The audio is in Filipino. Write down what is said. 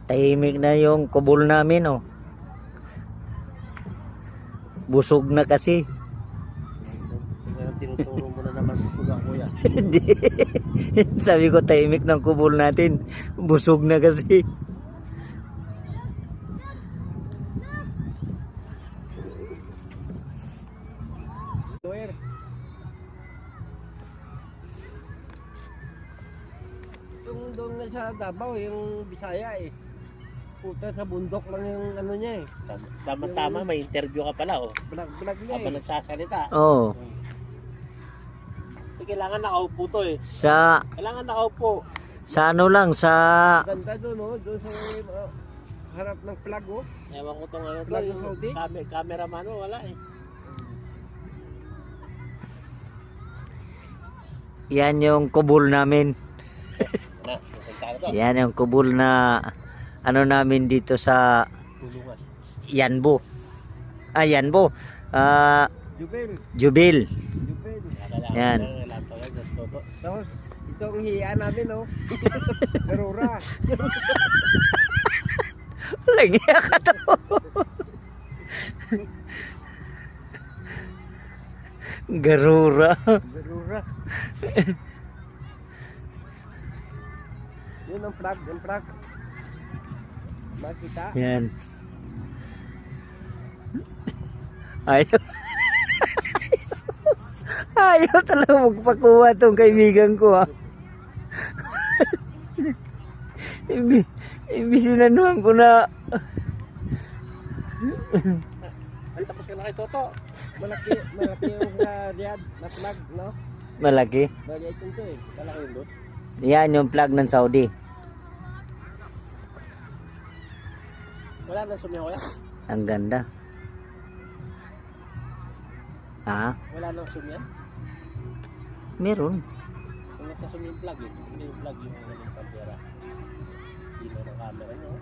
Tahimik na yung kubol namin, oh. Busog na kasi. Tinuturo mo na naman busog ako yan. Hindi. Sabi ko tahimik ng kubol natin. Busog na kasi. Yung doon nga sa Davao, yung Bisaya eh. Puta sa bundok lang yung ano niya eh. Tama-tama, may interview ka pala, oh. Vlog niya Habang eh. nagsasalita. Oh. Kailangan nakaupo to eh. Kailangan nakaupo. Sa ano lang, sa Ganda doon oh, doon sa harap ng flag oh. Ewan ko tong ano to, Flag ng yung Saudi? cameraman mo, wala eh. yan yung kubol namin. Nasagtala to. Yan yung kubol na ano namin dito sa Tulungan. Yanbo. Yanbo. Jubil. Jubil. Jubil. Yan. Tapos ito ang hiya namin oh. Garura. Lagi ka to. Garura. Garura. Yun ang flag, yung flag. Makita? Yan. Ayaw. Ayaw talaga magpakuha tong kaibigan ko, ha. Imbis sinanuhan ko na. Ay, tapos ka na kay Toto. Malaki yung sa Riyadh na flag, no? Malaki. Maliit yung to eh. Malaki yung doon. Yan yung flag ng Saudi. Wala nang sumiyaw yan. Ang ganda. Ha? Wala nang sumiyaw. Meron. Kung nasa sumiyaw plug eh. Hindi yung plug yung ano yung pantera. Hindi na ng camera nyo.